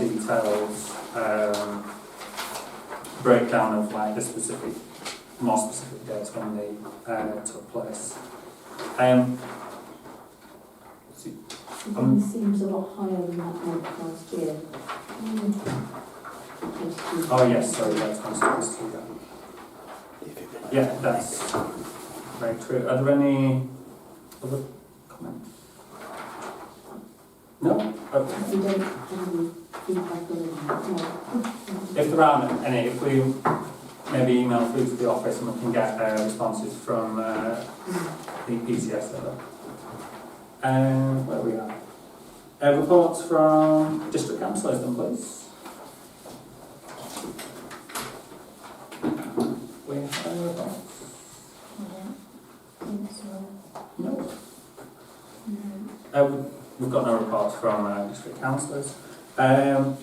details, breakdown of like the more specific dates when they took place. It seems a lot higher than that month last year. Oh yes, sorry, that's my supposed to that. Yeah, that's very true. Are there any other comments? No? Okay. We don't have any feedback on it. If there aren't any, if we maybe email through to the office and we can get responses from the PCS server. Where we are. Reports from district councillors then, please. We have any reports? No. We've got no reports from district councillors. And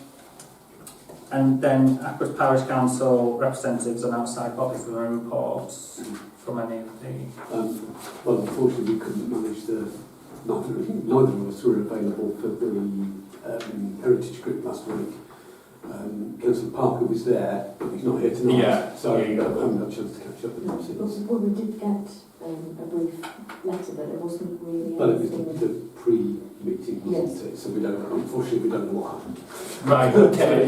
then Ackworth Parish Council representatives and outside bodies, there are reports from any of the... well, unfortunately we couldn't manage neither of us were available for the Heritage Group last week. Councillor Parker was there, but he's not here tonight. Yeah. So I haven't had a chance to catch up with him since. Well, we did get a brief letter, but it wasn't really... Well, it was the pre-meeting, wasn't Yes. it? So unfortunately we don't know what happened. Right, okay,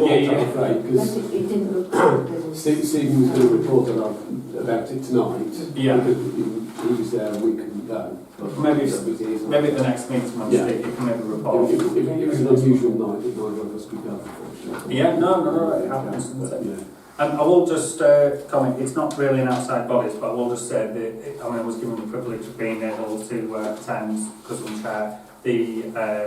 But it didn't look good. Stephen was going to report about it tonight. Yeah. Because he was there and we couldn't go. maybe at the next meeting, Yeah. you can maybe report. It was an unusual night that neither of us could go, unfortunately. Yeah, no, it happens. Yeah. I will just comment, it's not really an outside bodies, but I will just say that I was given the privilege of being able to attend, because I'm chair, the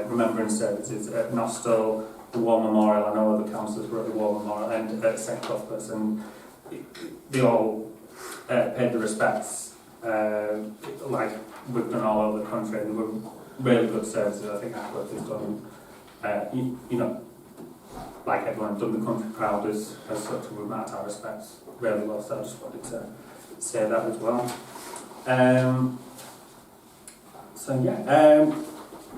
remembrance services at Nostell, the War Memorial. I know other councillors were at the War Memorial, and at St Cuthbert's, and they all paid the respects like we've done all over the country, and they were really good services. I think Ackworth has done, you know, like everyone, done the country proud as such, and we've met our respects really well, so I just wanted to say that as well.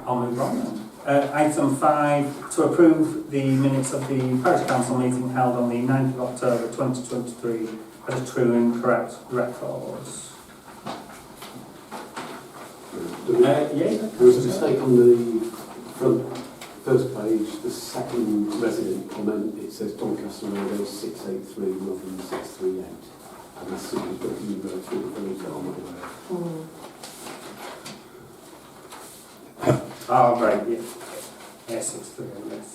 I'll move on then. Item 5, to approve the minutes of the Parish Council meeting held on the 9th of October 2023 as a true and correct records. There was a mistake on the first page, the second resident comment. It says Doncaster Road 683 rather than 638. And that's simply booking the road through the village that I'm aware of. Oh, right, yeah. Yes, 6-3, yes.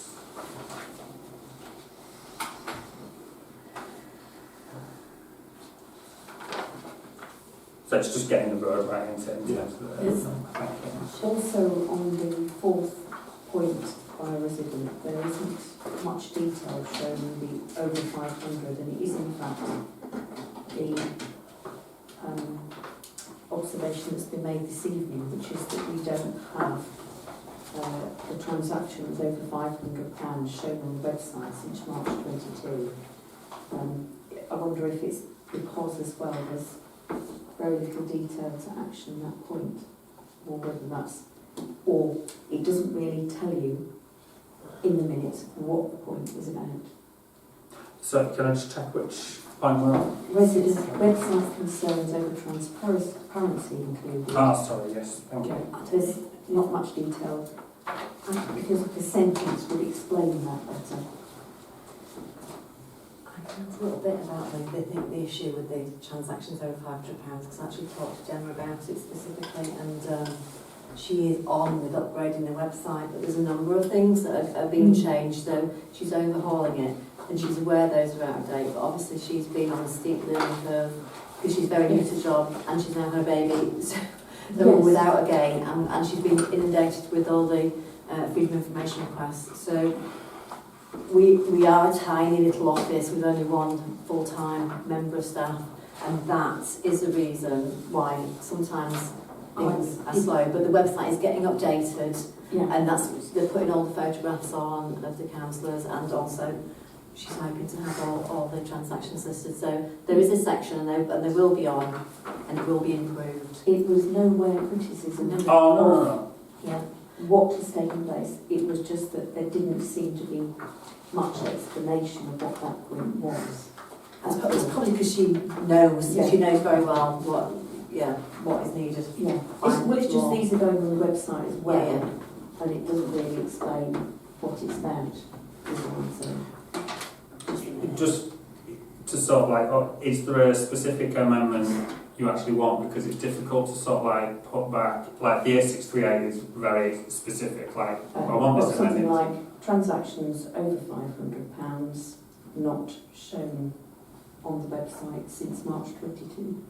So it's just getting the road right into it. Yes. Also, on the fourth point by a resident, there isn't much detail showing the over 500, and it is in fact the observation that's been made this evening, which is that we don't have the transactions over £500 shown on the website since March 22. I wonder if it's because as well there's very little detail to action that point, or whether that's, or it doesn't really tell you in the minutes what the point is about. So can I just check which point we're on? Resident website concerns over transparency included. Ah, sorry, yes, thank you. There's not much detail, because the sentence would explain that better. I can talk a little bit about the issue with the transactions over £500, because I actually talked to Gemma about it specifically, and she is on with upgrading the website, but there's a number of things that are being changed, so she's overhauling it, and she's aware those are out of date, but obviously she's been on a steep learning curve, because she's very new to the job, and she's now had a baby, so they're all without a gain, and she's been inundated with all the freedom of information requests. So we are a tiny little office with only one full-time member of staff, and that is the reason why sometimes things are slow. But the website is getting updated, and they're putting all the photographs on of the councillors, and also she's hoping to have all the transactions listed. So there is a section, and they will be on, and it will be improved. It was nowhere criticism. Oh, no. Yeah. what has taken place. It was just that there didn't seem to be much explanation of what that group was. It's probably because she knows, Yeah. she knows very well what is needed. Yeah. Well, it's just these are going on the website as well, and it doesn't really explain what it's about. Is what I'm saying. Just to sort of like, is there a specific amendment you actually want? Because it's difficult to sort of like put back, like the A638 is very specific, like I want this Something amended. like transactions over £500 not shown on the website since March 22.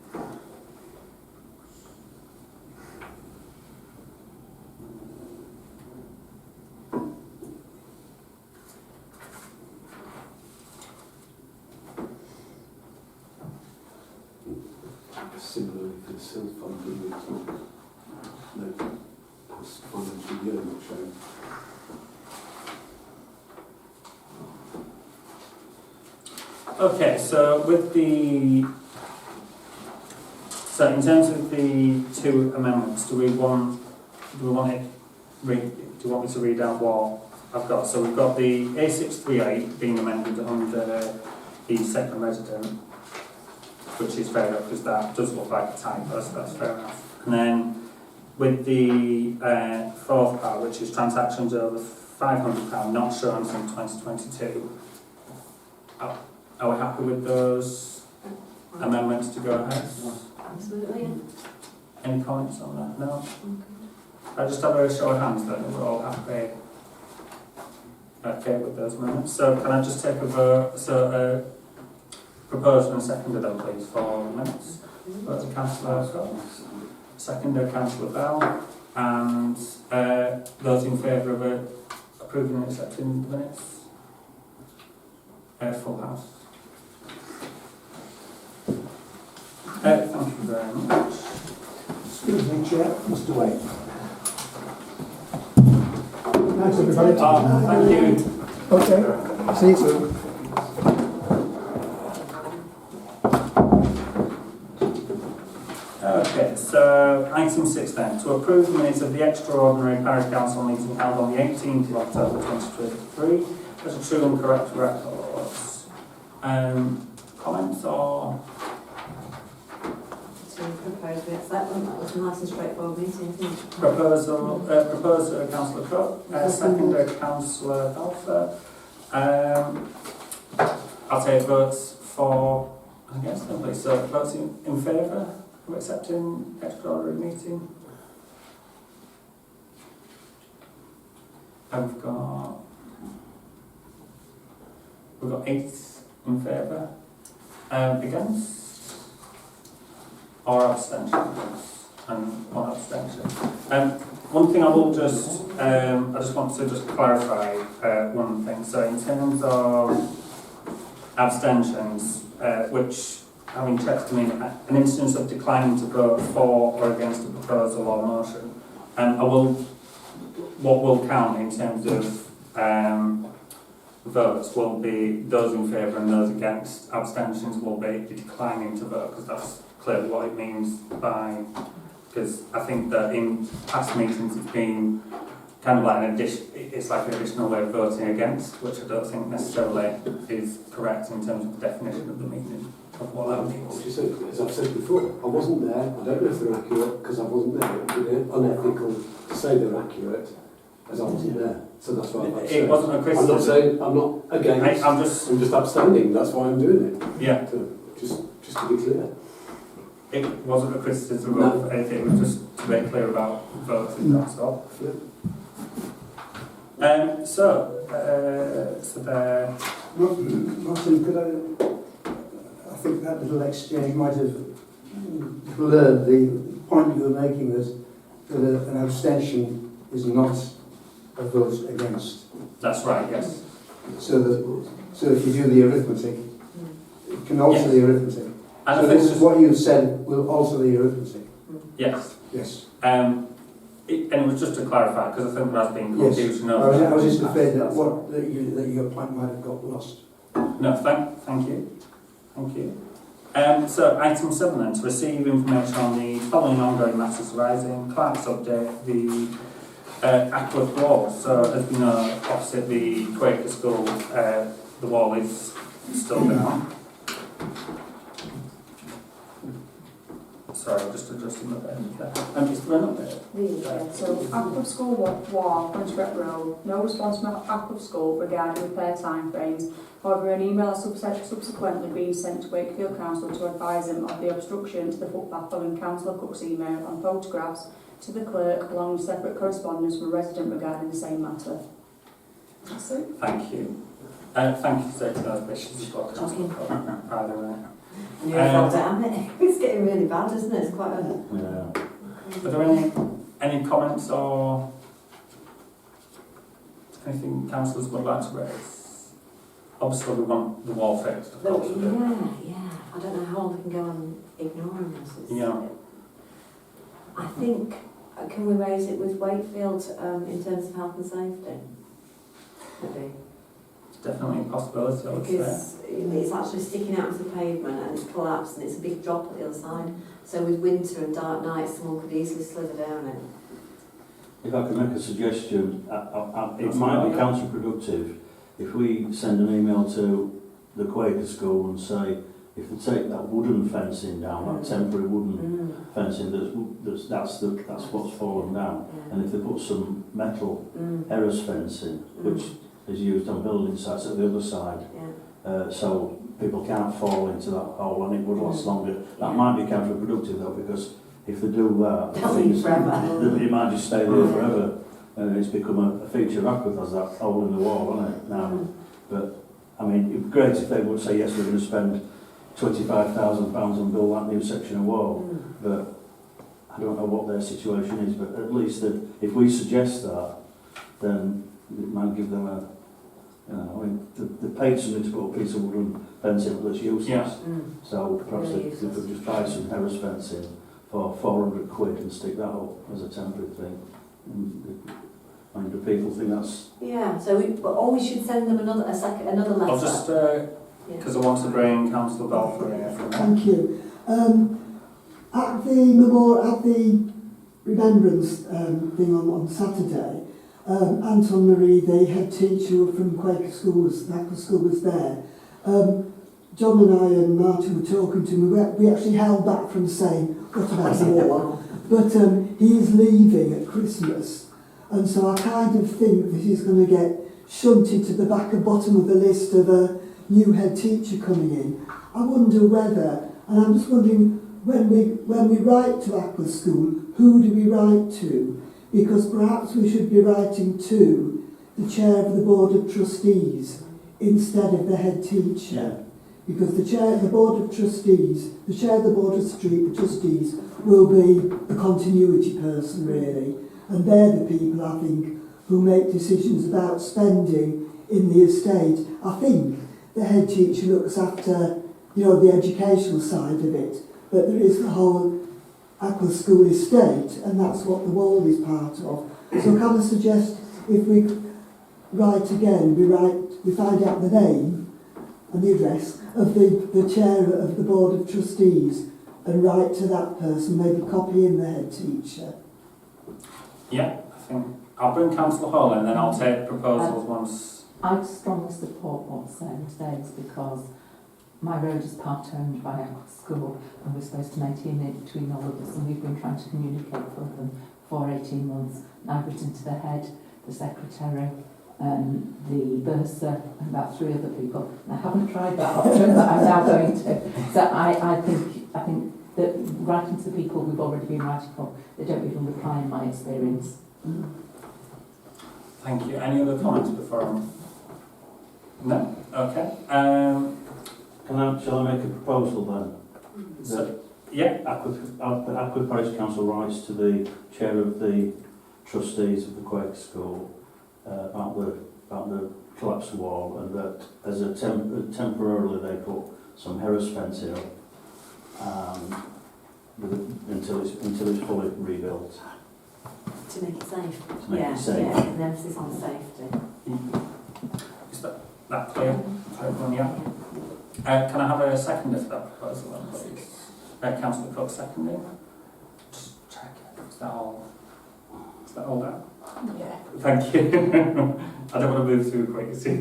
Similarly for the sales fund, it's not, no past financial year not shown. Okay, so with the, so in terms of the two amendments, do you want me to read out what I've got? So we've got the A638 being amended under the second resident, which is fair enough because that does look like a typo, so that's fair enough. And then with the fourth part, which is transactions over £500 not shown since 2022, are we happy with those amendments to go ahead? Absolutely. Any comments on that? No? I just have a show of hands then, we're all happy. Okay with those amendments. So can I just take a vote? So proposed and seconded then please for minutes. Councillor Scott, seconded Councillor Bell, and those in favour of approving and accepting the minutes? Full house. Thank you very much. Excuse me, Chair, Mr. Wade. Thanks, everybody. Thank you. Okay, see you soon. Okay, so item 6 then, to approve the minutes of the extraordinary parish council meeting held on the 18th of October 2023 as a true and correct records. Comments or? To propose we accept them, that was a nice and straightforward meeting, isn't it? Proposer Councillor Cook, seconder Councillor Alpha. I'll take votes for and against them, please. So votes in favour of accepting extraordinary meeting. And we've got 8 in favour. Against? Or abstentions? And 1 abstention. One thing I will just, I just want to just clarify one thing. So in terms of abstentions, which having checked to mean an instance of declining to vote for or against a proposal or motion, what will count in terms of votes will be those in favour and those against. Abstentions will be declining to vote, because that's clearly what it means by, because I think that in past meetings it's been kind of like it's like an additional way of voting against, which I don't think necessarily is correct in terms of the definition of the meaning of what that means. As I've said before, I wasn't there. I don't know if they're accurate because I wasn't there. It would be unethical to say they're accurate as I wasn't there. So that's why I'm It wasn't a I'm criticism. not saying I'm not against. I'm just abstaining. That's why I'm doing it. Yeah. So just to be clear. It wasn't a criticism of anything. It was just to be clear about voting. That's all. Yeah. So there. Martin, I think that little exchange might have blurred the point you were making that an abstention is not a vote against. That's right. Yes. So if you do the arithmetic, it can alter the arithmetic. And So I think this is what you said will alter the arithmetic. yes. Yes. And it was just to clarify, because I think there has been Yes. confusion I over was just afraid that's that your point might have got lost. No, thank you. Thank you. So item 7 then, to receive information on the following ongoing matters arising, clerk's update, the Ackworth wall. So as we know, opposite the Quaker school, the wall is still down. Sorry, I'm just adjusting my pen. Is there an update? So, Ackworth School wall, Hunchback Road, no response from Ackworth School regarding repair timeframes. However, an email has subsequently been sent to Wakefield Council to advise them of the obstruction to the footpath following Councillor Cook's email and photographs to the clerk along with separate correspondence from a resident regarding the same matter. That's it. Thank you. Thank you for taking those questions as well, Councillor Cook. Either way. And you're involved down it. It's getting really bad, isn't it? It's quite a... Yeah. Are there any comments or anything councillors would like to raise? Obviously we want the wall fixed, of course. we do. Yeah. I don't know how long we can go on ignoring this. Yeah. I think, can we raise it with Wakefield in terms of health and safety? Maybe. Definitely a possibility, I would say. Because it's actually sticking out of the pavement and it's collapsed and it's a big drop at the other side. So with winter and dark nights, someone could easily slither down it. If I could make a suggestion, it might be counterproductive if we send an email to the Quaker school and say, if they take that wooden fencing down, that temporary wooden fencing, that's what's fallen down, and if they put some metal Harris fencing, which is used on building sites at the other side, so people can't fall into that hole and it would last longer. That might be counterproductive though, because if they do that, it might just stay there forever, and it's become a feature of Ackworth as that hole in the wall, isn't it, now? But, I mean, it'd be great if they would say, yes, we're going to spend £25,000 and build that new section of wall, but I don't know what their situation is, but at least that if we suggest that, then it might give them a, you know, I mean, they paid somebody to put a piece of wooden fencing that's useless. Yeah. So perhaps Really they could just buy some Harris fencing for £400 and stick that up as a temporary thing. I mean, do people think that's... Yeah, so or we should send them another letter. I'll just, because I want to bring Councillor Belfry in for a minute. Thank you. At the remembrance thing on Saturday, Anton Marie, the head teacher from Quaker Schools, Ackworth School, was there. John and I and Martin were talking to him. We actually held back from saying, what about the wall? But he is leaving at Christmas, and so I kind of think that he's going to get shunted to the bottom of the list of a new head teacher coming in. I wonder whether, and I'm just wondering, when we write to Ackworth School, who do we write to? Because perhaps we should be writing to the chair of the Board of Trustees instead of the head teacher. Yeah. Because the chair of the Board of Trustees, the chair of the Board of Trustees will be the continuity person really, and they're the people, I think, who make decisions about spending in the estate. I think the head teacher looks after, the educational side of it, but there is the whole Ackworth School estate, and that's what the wall is part of. So can I suggest if we write again, we find out the name and the address of the chair of the Board of Trustees and write to that person, maybe copy in the head teacher. Yeah, I think I'll bring Councillor Hall in, then I'll take proposals once. I'd strongly support what's saying today, because my road is part-owned by Ackworth School and we're supposed to maintain it between all of us, and we've been trying to communicate with them for 18 months. And I've written to the head, the secretary, the bursar and about 3 other people. And I haven't tried that option, but I'm now going to. So I think that writing to the people we've already been writing for, they don't even reply in my experience. Thank you. Any other comments before No? Okay. Shall I make a proposal then? That Yeah. Ackworth Parish Council writes to the chair of the trustees of the Quaker School about the collapsed wall, and that as a temporarily they put some Harris fencing up until it's fully rebuilt. To make it safe. To make it safe. Yeah, an emphasis on safety. Is that clear? Yeah. Can I have a seconder for that proposal then, please? Councillor Cook seconding. Just check it. Is that all done? Yeah. Thank you. I don't want to move too quick, you see.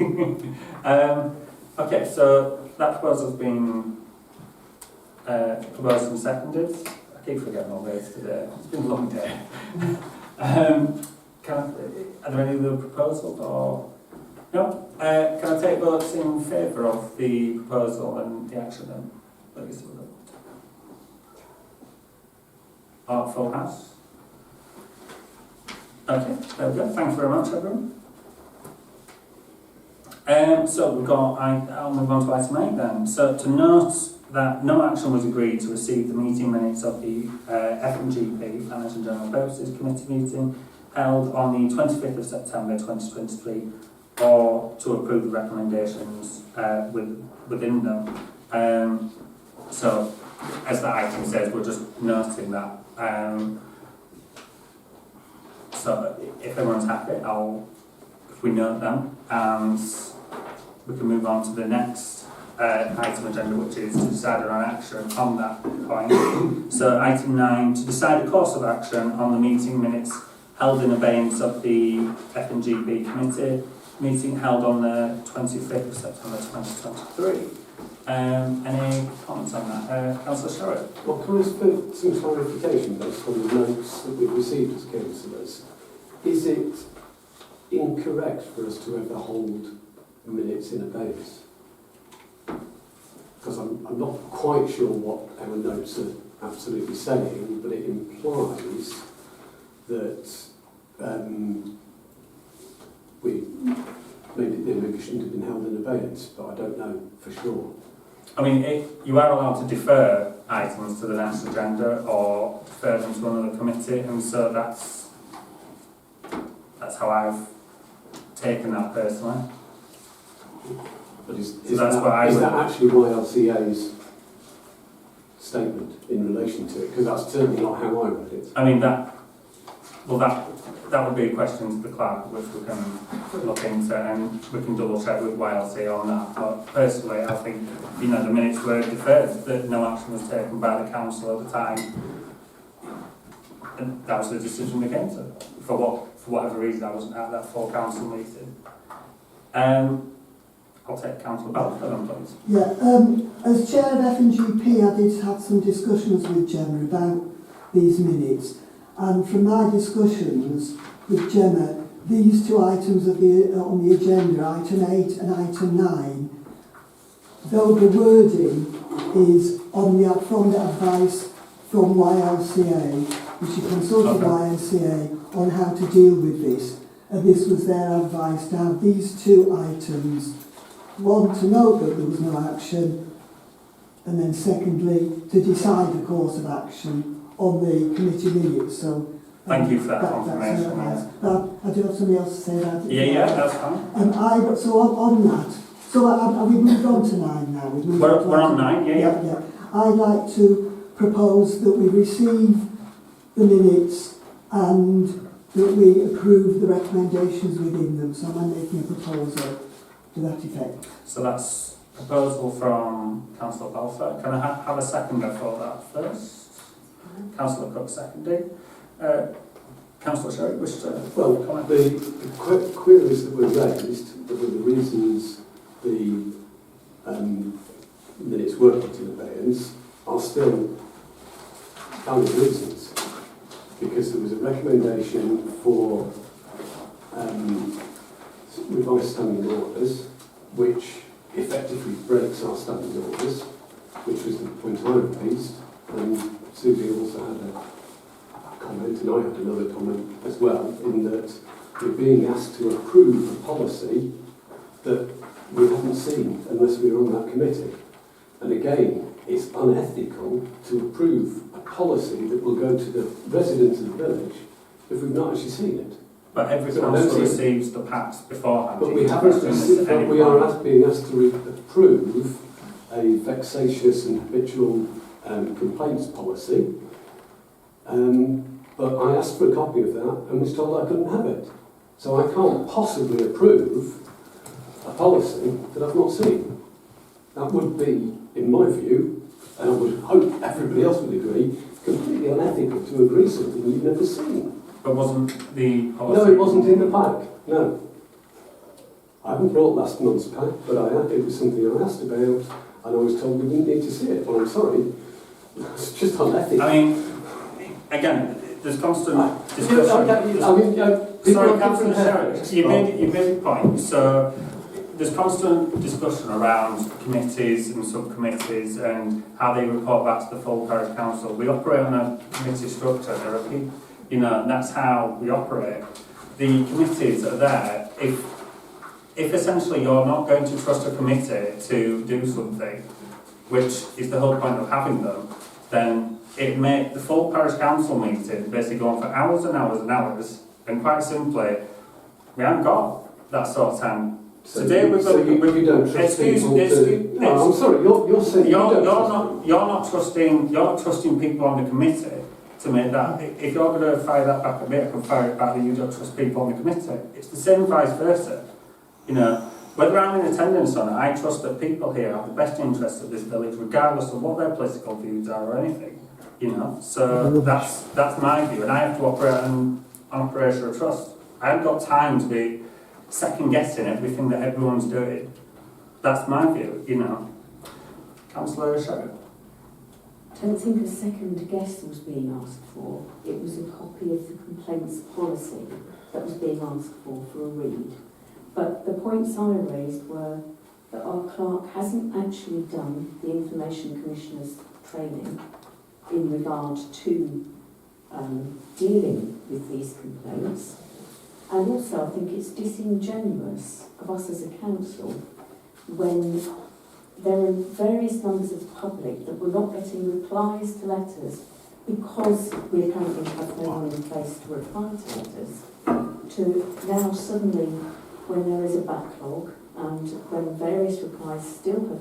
Okay, so that proposal's been proposed and seconded. I keep forgetting all this today. It's been a long day. Are there any other proposals or no? Can I take votes in favour of the proposal and the action then? Please. Full house. Okay, there we go. Thanks very much, everyone. So we've got, I'll move on to item 8 then. So to note that no action was agreed to receive the meeting minutes of the F&GP, Finance and General Purposes Committee meeting held on the 25th of September 2023, or to approve the recommendations within them. So as the item says, we're just noting that. So if everyone's happy, if we note them, and we can move on to the next item agenda, which is to decide on action on that point. So item 9, to decide a course of action on the meeting minutes held in abeyance of the F&GP committee meeting held on the 25th of September 2023. Any comments on that? Councillor Sherritt? Well, can I ask for some clarification based on the notes that we've received as councillors? Is it incorrect for us to ever hold minutes in abeyance? Because I'm not quite sure what our notes are absolutely saying, but it implies that maybe we shouldn't have been held in abeyance, but I don't know for sure. I mean, you are allowed to defer items to the next agenda or defer them to another committee, and so that's how I've taken that personally. But is So that's what I would- that actually YLCA's statement in relation to it? Because that's certainly not how I read it. I mean, that would be a question to the clerk, which we can look into, and we can double check with YLC on that. But personally, I think, the minutes were deferred, that no action was taken by the council at the time. And that was the decision we came to. For whatever reason, I wasn't at that full council meeting. I'll take Councillor Balfour then, please. Yeah, as chair of F&GP, I did have some discussions with Gemma about these minutes, and from my discussions with Gemma, these two items on the agenda, item 8 and item 9, though the wording is from the advice from YLCA, which she consulted YLCA on how to deal with this, and this was their advice to have these two items. One, to note that there was no action, and then secondly, to decide the course of action on the committee minutes. So Thank you for that confirmation. I do have something else to say about it. Yeah, that's fine. So on that, have we moved on to 9 now? We're on 9, yeah. I'd like to propose that we receive the minutes and that we approve the recommendations within them. So I'm making a proposal to that effect. So that's a proposal from Councillor Balfour. Can I have a seconder for that first? Councillor Cook seconding. Councillor Sherritt, wish to comment? The queries that were raised, that were the reasons the minutes were put in abeyance, are still valid reasons. Because there was a recommendation for revised standing orders, which effectively breaks our standing orders, which was the point I raised, and Susie also had a comment, and I had another comment as well, in that we're being asked to approve a policy that we haven't seen unless we're on that committee. And again, it's unethical to approve a policy that will go to the residents of the village if we've not actually seen it. But every council receives the packs beforehand. But we haven't received, but we are being asked to approve a vexatious and habitual complaints policy. But I asked for a copy of that and was told I couldn't have it. So I can't possibly approve a policy that I've not seen. That would be, in my view, and I would hope everybody else would agree, completely unethical to agree something you've never seen. But wasn't the policy... No, it wasn't in the pack, no. I haven't brought last month's pack, but it was something I asked about, and I was told we didn't need to see it. Well, I'm sorry, it's just unethical. I mean, again, there's constant discussion. Sorry, Councillor Sherritt, you made a point. So there's constant discussion around committees and subcommittees and how they report back to the full parish council. We operate on a committee structure. There are people, and that's how we operate. The committees are there if essentially you're not going to trust a committee to do something, which is the whole point of having them, then it may the full parish council meeting basically go on for hours and hours and hours, and quite simply, we haven't got that sort of time. Today we've got. You don't trust people to... No, I'm sorry. You're saying you're not trusting people on the committee to make that. If you're going to fire that back at me, I can fire it back that you don't trust people on the committee. It's the same vice versa. Whether I'm in attendance or not, I trust that people here have the best interests of this village, regardless of what their political views are or anything. So that's my view, and I have to operate on operation of trust. I haven't got time to be second guessing everything that everyone's doing. That's my view. Councillor Sherritt. I don't think a second guess was being asked for. It was a copy of the complaints policy that was being asked for a read. But the points I raised were that our clerk hasn't actually done the Information Commissioner's training in regard to dealing with these complaints. And also I think it's disingenuous of us as a council when there are various numbers of the public that were not getting replies to letters because we apparently have no one in place to reply to letters, to now suddenly, when there is a backlog and when various replies still have